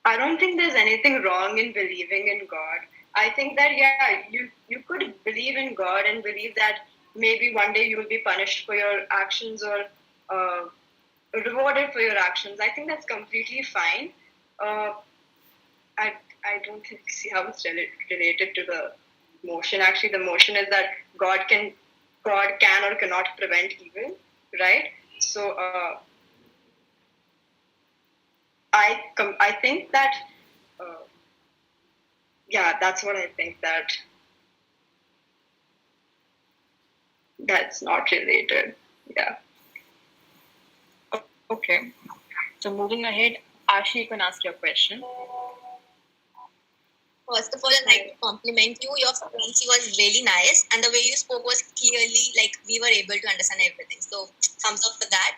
I don't think there's anything wrong in believing in God. I think that you could believe in God and believe that maybe one day you will be punished for your actions or rewarded for your actions. I think that's completely fine. I don't see how it's related to the motion. Actually, the motion is that God can or cannot prevent evil, right? So I think that that's what I think, that's not related. Yeah. Okay. So moving ahead, Ashi, you can ask your question. First of all, I'd like to compliment you. Your speech was really nice, and the way you spoke was clearly like we were able to understand everything. So, thumbs up for that.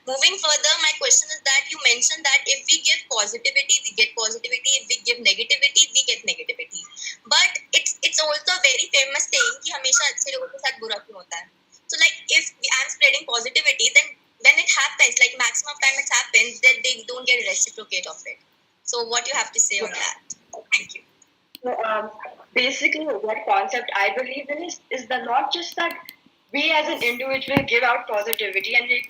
Moving further, my question is that you mentioned that if we give positivity, we get positivity. If we give negativity, we get negativity. But it's also a very famous saying कि हमेशा अच्छे लोगों के साथ बुरा क्यों होता है. So, like if I'm spreading positivity, then when it happens, like maximum time it happens, that they don't get reciprocate of it. So, what you have to say on that? Thank you. So, basically, what concept I believe in is that not just that we as an individual give out positivity and we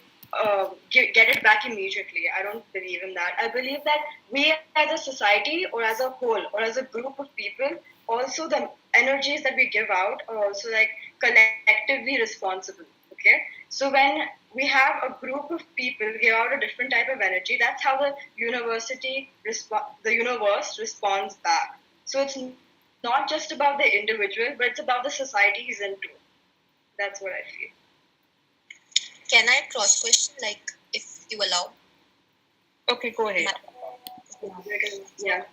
get it back immediately. I don't believe in that. I believe that we as a society or as a whole or as a group of people, also the energies that we give out are also like collectively responsible. Okay, so when we have a group of people give out a different type of energy, that's how the universe responds back. So it's not just about the individual, but it's about the societies in too. That's what I feel. Can I cross question, like, if you allow? Okay, go ahead. Yeah.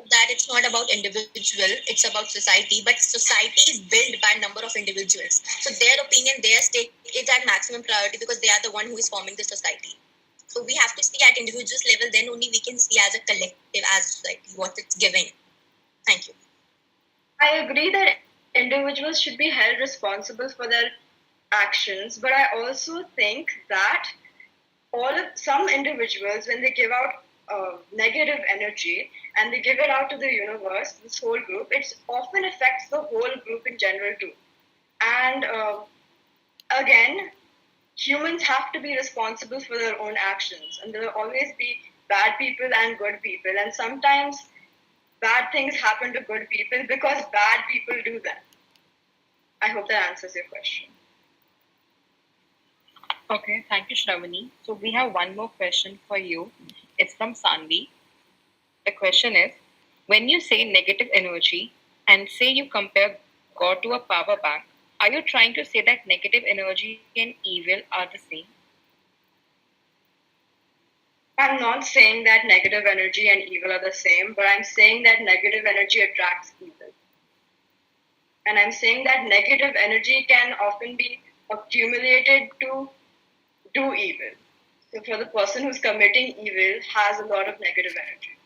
That it's not about individual, it's about society, but society is built by a number of individuals. So their opinion, their stake is at maximum priority because they are the one who is forming the society. So we have to see at individuals level, then only we can see as a collective, as society, what it's giving. Thank you. I agree that individuals should be held responsible for their actions, but I also think that some individuals, when they give out negative energy and they give it out to the universe, this whole group, it often affects the whole group in general too. And again, humans have to be responsible for their own actions, and there will always be bad people and good people, and sometimes bad things happen to good people because bad people do that. I hope that answers your question. Okay, thank you, Shravani. So we have one more question for you. It's from Sanvi. The question is, when you say negative energy and say you compare God to a power bank, are you trying to say that negative energy and evil are the same? I'm not saying that negative energy and evil are the same, but I'm saying that negative energy attracts evil. And I'm saying that negative energy can often be accumulated to do evil. So for the person who's committing evil has a lot of negative energy.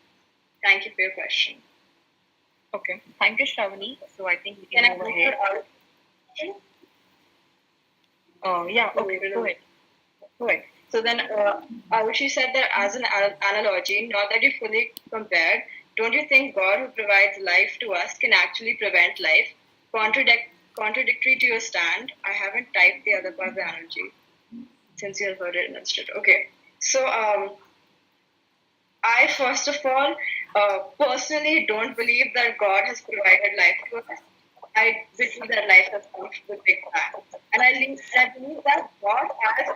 Thank you for your question. Okay, thank you, Shravani. So I think we Can can I move move ahead. Yeah, okay, go ahead. Go ahead. So then, Arushi said that as an analogy, not that you fully compared, don't you think God who provides life to us can actually prevent life? Contradictory to your stand, I haven't typed the other part of the analogy since you have heard it and understood. Okay, so I first of all personally don't believe that God has provided life to us. I believe that life has come from the Big Bang, and I believe that God has a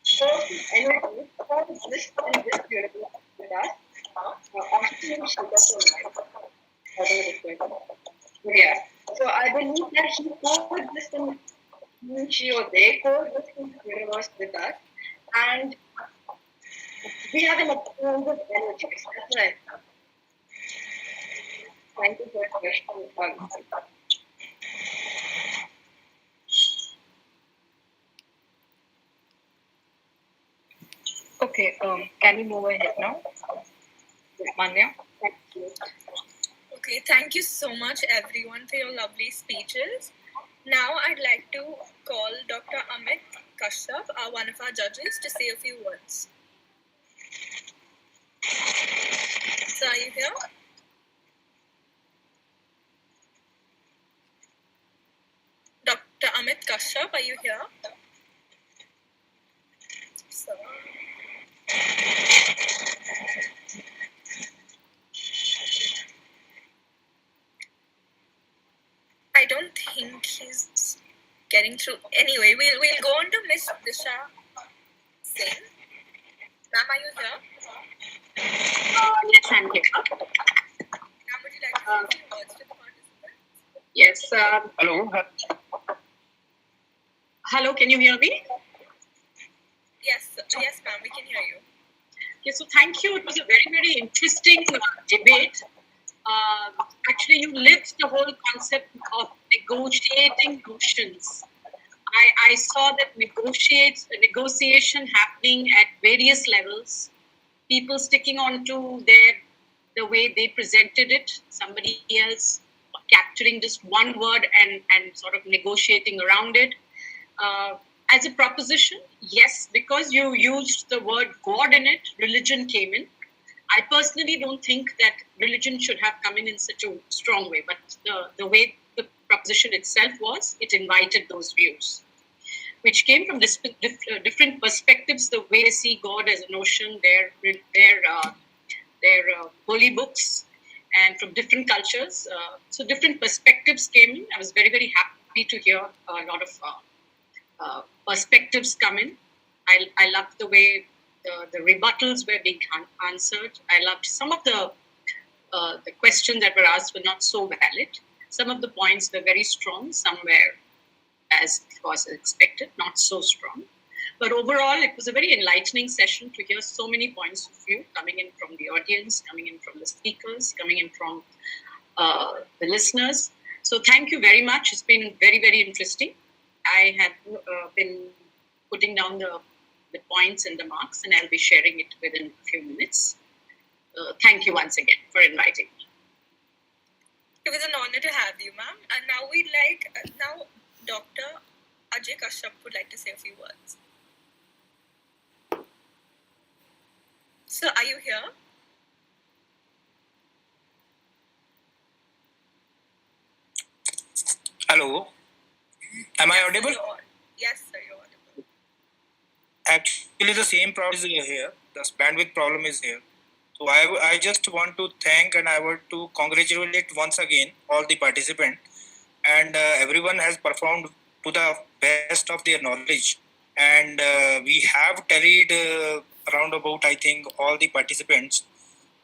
certain energy that exists in this universe with us. Actually, yeah. So I believe that he coexists in she or they coexist in the universe with us, and we have an exchange of energies. That's right. Thank you for your question. Okay, can we move ahead now? Manya? Thank you. Okay, thank you so much, everyone, for your lovely speeches. Now, I'd like to call Dr. Amit Kashyap, one of our judges, to say a few words. So, are you here? Dr. Amit Kashyap, are you here? So, I don't think he's getting through. Anyway, we'll go on to Miss Disha Singh. Ma'am, are you here? Yes, I'm here. Ma'am, would you like to say a few words to the participants? Yes. Hello. Hello, can you hear me? Yes, ma'am, we can hear you. Okay, so thank you. It was a very, very interesting debate. Actually, you lived the whole concept of negotiating notions. I saw that negotiation happening at various levels. People sticking on to the way they presented it. Somebody else capturing just one word and sort of negotiating around it. As a proposition, yes, because you used the word God in it, religion came in. I personally don't think that religion should have come in such a strong way, but the way the proposition itself was, it invited those views, which came from different perspectives, the way they see God as a notion, their holy books, and from different cultures. So different perspectives came in. I was very, very happy to hear a lot of perspectives come in. I loved the way the rebuttals were being answered. I loved some of the questions that were asked were not so valid. Some of the points were very strong. Some were, as was expected, not so strong. But overall, it was a very enlightening session to hear so many points of view coming in from the audience, coming in from the speakers, coming in from the listeners. So thank you very much. It's been very, very interesting. I have been putting down the points and the marks, and I'll be sharing it within a few minutes. Thank you once again for inviting me. It was an honor to have you, ma'am. And now we'd like, now Dr. Ajay Kashyap would like to say a few words. So, are you here? Hello. Am I audible? Yes, sir, you're audible. actually the same problem is here. The bandwidth problem is here. So I just want to thank and I want to congratulate once again all the participants, and everyone has performed to the best of their knowledge, and we have tallied around about, I think, all the participants.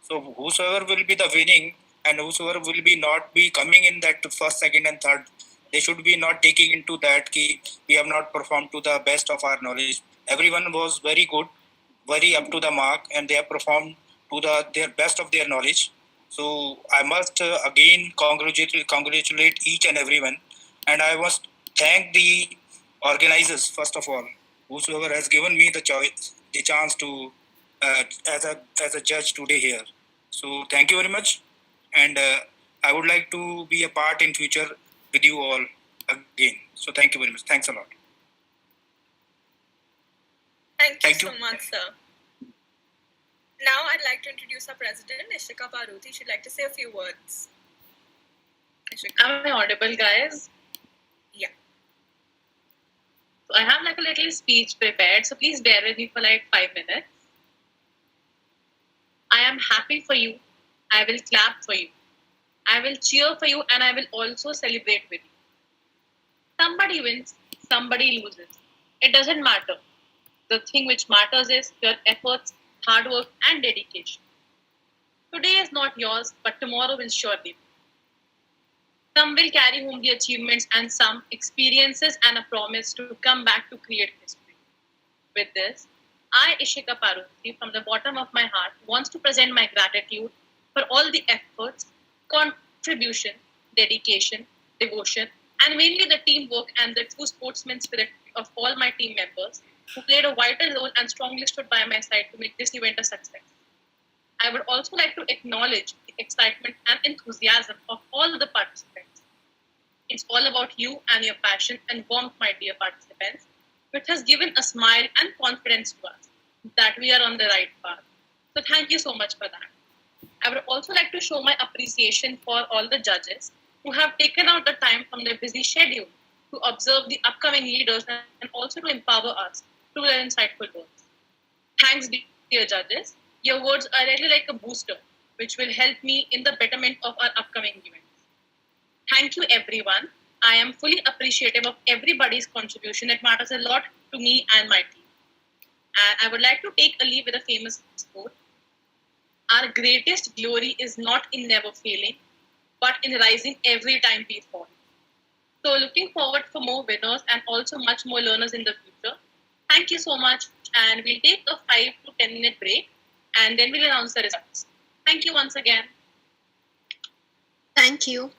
So whosoever will be the winning and whosoever will be not be coming in that first, second, and third, they should be not taking into that key we have not performed to the best of our knowledge. Everyone was very good, very up to the mark, and they have performed to their best of their knowledge. So I must again congratulate each and everyone, and I must thank the organizers first of all, whosoever has given me the choice, the chance to as a judge today here. So thank you very much, and I would like to be a part in future with you all again. So thank you very much. Thanks a lot. Thank you so much, sir. Now I'd like to introduce our president, Ishika Paruthi. She'd like to say a few words. Ishika. Am I audible, guys? Yeah. So I have like a little speech prepared, so please bear with me for like 5 minutes. I am happy for you. I will clap for you. I will cheer for you, and I will also celebrate with you. Somebody wins, somebody loses. It doesn't matter. The thing which matters is your efforts, hard work, and dedication. Today is not yours, but tomorrow will surely be. Some will carry home the achievements and some experiences and a promise to come back to create history. With this, I, Ishika Paruthi, from the bottom of my heart, wants to present my gratitude for all the efforts, contribution, dedication, devotion, and mainly the teamwork and the true sportsman spirit of all my team members who played a vital role and strongly stood by my side to make this event a success. I would also like to acknowledge the excitement and enthusiasm of all the participants. It's all about you and your passion and warmth, my dear participants, which has given a smile and confidence to us that we are on the right path. So thank you so much for that. I would also like to show my appreciation for all the judges who have taken out the time from their busy schedule to observe the upcoming leaders and also to empower us through their insightful words. Thanks, dear judges. Your words are really like a booster, which will help me in the betterment of our upcoming events. Thank you, everyone. I am fully appreciative of everybody's contribution. It matters a lot to me and my team. And I would like to take a leave with a famous quote. Our greatest glory is not in never failing, but in rising every time we fall. So looking forward for more winners and also much more learners in the future. Thank you so much, and we'll take a 5 to 10 minute break, and then we'll announce the results. Thank you once again. Thank you.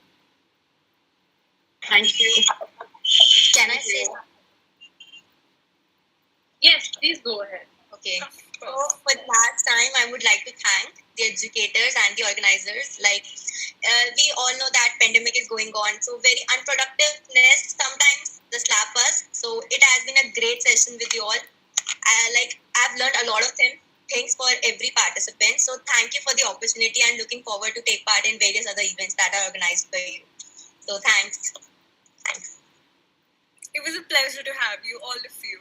Thank you. Can I say? Yes, please go ahead. Okay. So for the last time, I would like to thank the educators and the organizers. We all know that pandemic is going on, so very unproductiveness sometimes just slap us. So it has been a great session with you all. I've learned a lot of things for every participant. So thank you for the opportunity and looking forward to take part in various other events that are organized by you. So thanks. It was a pleasure to have you, all of you.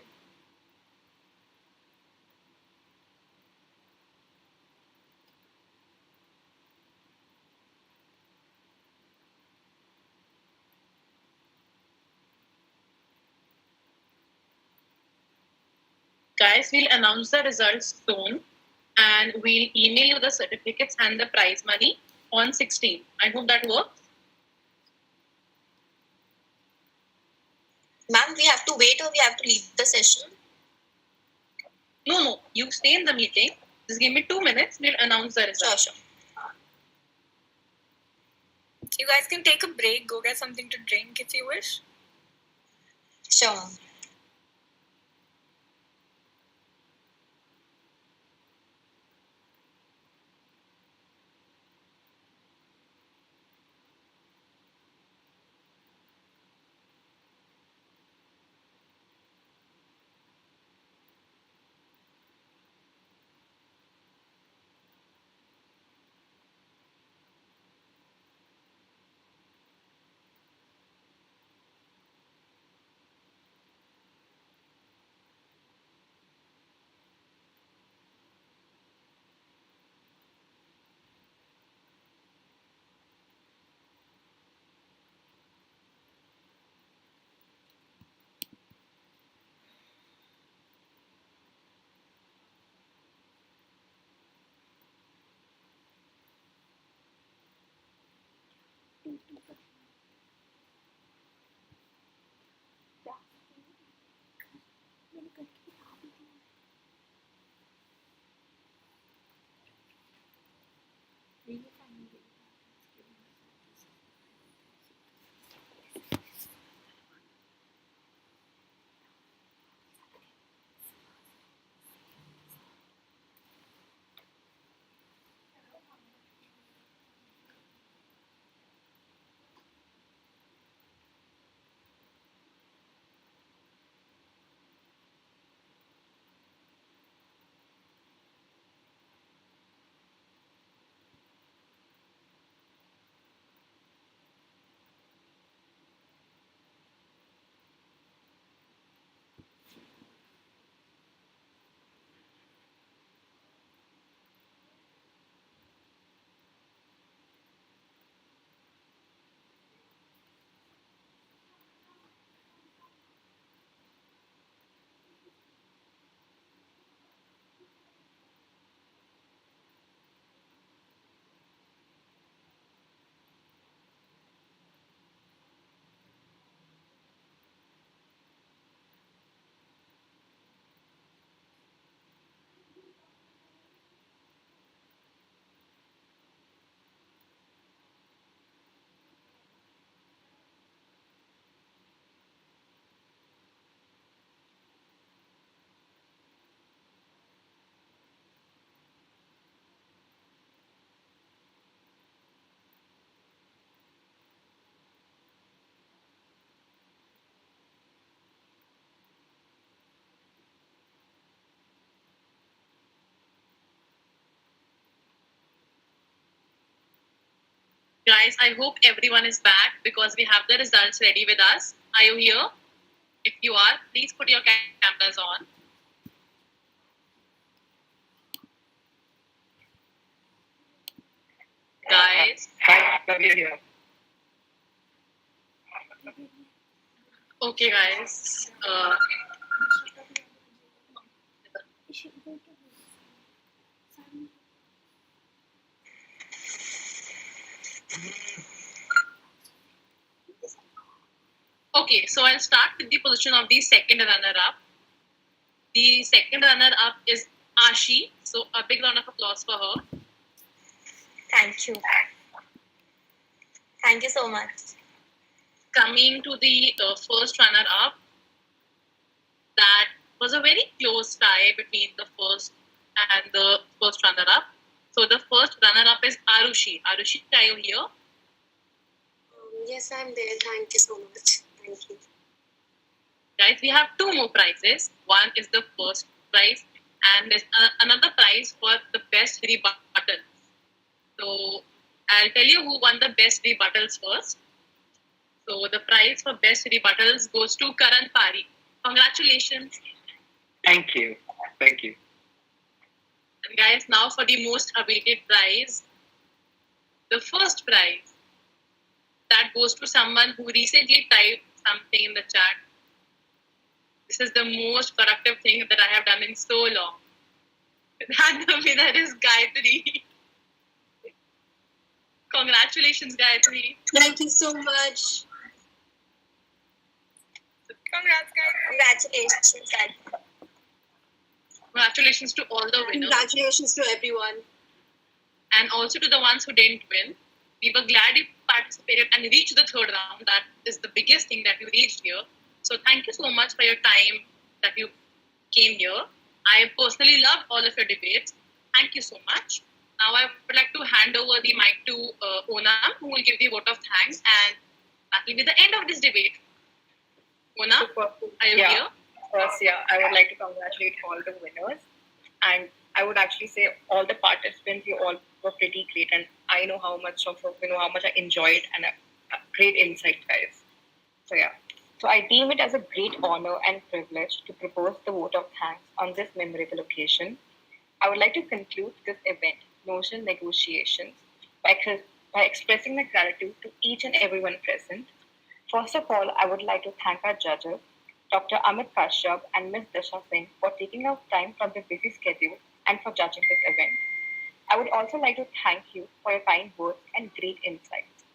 Guys, we'll announce the results soon, and we'll email you the certificates and the prize money on 16th. I hope that works. Ma'am, we have to wait or we have to leave the session? No, you stay in the meeting. Just give me 2 minutes. We'll announce the results. Sure. You guys can take a break, go get something to drink if you wish. Sure. Guys, I hope everyone is back because we have the results ready with us. Are you here? If you are, please put your cameras on. Guys. Hi, we are here. Okay, guys. Okay, so I'll start with the position of the second runner-up. The second runner-up is Ashi. So a big round of applause for her. Thank you. Thank you so much. Coming to the first runner-up, that was a very close tie between the first and the first runner-up. So the first runner-up is Arushi. Arushi, are you here? Yes, I'm there. Thank you so much. Thank you. Guys, we have two more prizes. One is the first prize, and there's another prize for the best rebuttal. So I'll tell you who won the best rebuttals first. So the prize for best rebuttals goes to Karan Pari. Congratulations. Thank you. Thank you. And guys, now for the most awaited prize. The first prize that goes to someone who recently typed something in the chat. This is the most productive thing that I have done in so long. And the winner is Gayatri. Congratulations, Gayatri. Thank you so much. Congrats, guys. Congratulations, Gayatri. Congratulations to all the winners. Congratulations to everyone. And also to the ones who didn't win. We were glad you participated and reached the third round. That is the biggest thing that you reached here. So thank you so much for your time that you came here. I personally loved all of your debates. Thank you so much. Now I would like to hand over the mic to Onam, who will give the vote of thanks, and that will be the end of this debate. Onam, are you here? First, I would like to congratulate all the winners, and I would actually say all the participants, you all were pretty great, and I know how much I enjoyed and great insight, guys. So I deem it as a great honor and privilege to propose the vote of thanks on this memorable occasion. I would like to conclude this event, Notional Negotiations, by expressing my gratitude to each and everyone present. First of all, I would like to thank our judges, Dr. Amit Kashyap and Ms. Disha Singh, for taking out time from their busy schedule and for judging this event. I would also like to thank you for your kind words and great insights.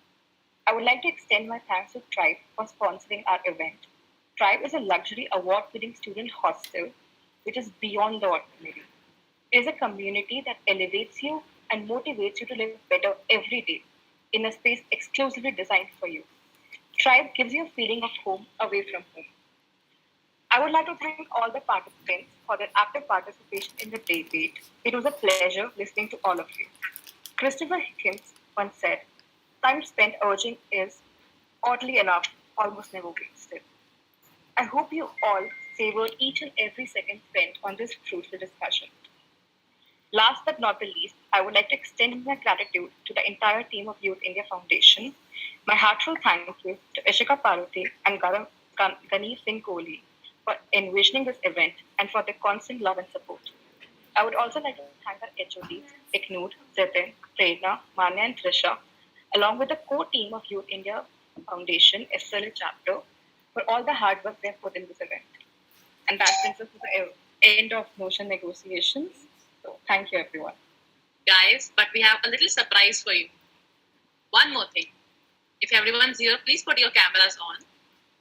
I would like to extend my thanks to Tribe for sponsoring our event. Tribe is a luxury award-winning student hostel which is beyond the ordinary. It is a community that elevates you and motivates you to live better every day in a space exclusively designed for you. Tribe gives you a feeling of home away from home. I would like to thank all the participants for their active participation in the debate. It was a pleasure listening to all of you. Christopher Hickens once said, "Time spent urging is, oddly enough, almost never wasted." I hope you all savored each and every second spent on this fruitful discussion. Last but not the least, I would like to extend my gratitude to the entire team of Youth India Foundation. My heartfelt thank you to Ishika Parute and Gani Singh Kohli for envisioning this event and for their constant love and support. I would also like to thank our HODs, Iknoor, Zitin, Prerna, Manya and Trisha, along with the core team of Youth India Foundation, SSLA chapter, for all the hard work they have put in this event. And that brings us to the end of motion negotiations. So thank you, everyone. Guys, but we have a little surprise for you. One more thing. If everyone's here, please put your cameras on.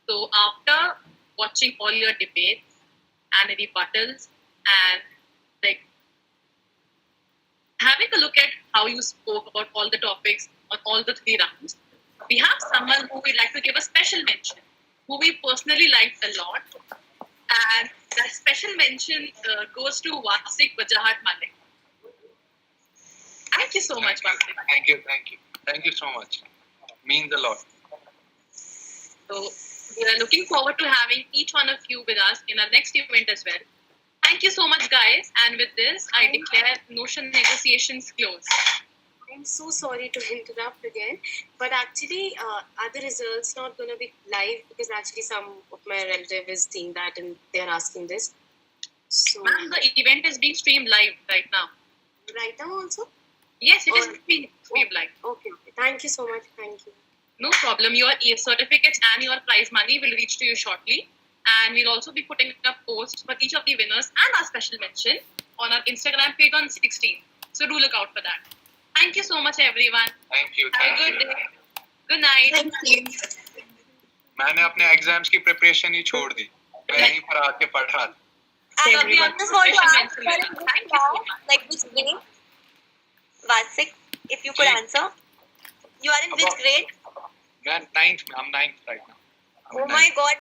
So after watching all your debates and rebuttals and like having a look at how you spoke about all the topics on all the 3 rounds, we have someone who we'd like to give a special mention, who we personally liked a lot. And that special mention goes to Vasik Wajahat Malik. Thank you so much, Vasik. Thank you. Thank you so much. Means a lot. So we are looking forward to having each one of you with us in our next event as well. Thank you so much, guys. And with this, I declare notion negotiations closed. I'm so sorry to interrupt again, but actually, are the results not going to be live? Because actually, some of my relative is seeing that and they're asking this. So, Ma'am, the event is being streamed live right now. right now also? Yes, it is being streamed live. Okay. Thank you so much. Thank you. No problem. Your certificates and your prize money will reach to you shortly. And we'll also be putting up posts for each of the winners and our special mention on our Instagram page on 16th. So do look out for that. Thank you so much, everyone. Thank you. Have a good day. Good night. Thank you. मैंने अपने exams की preparation ही छोड़ दी. मैं यहीं पर आके पढ़ रहा था. And we just want to ask, you are in which class? Like which grade? Vasik, if you could answer. You are in which grade? मैं 9th में. I'm 9th right now. Oh my God.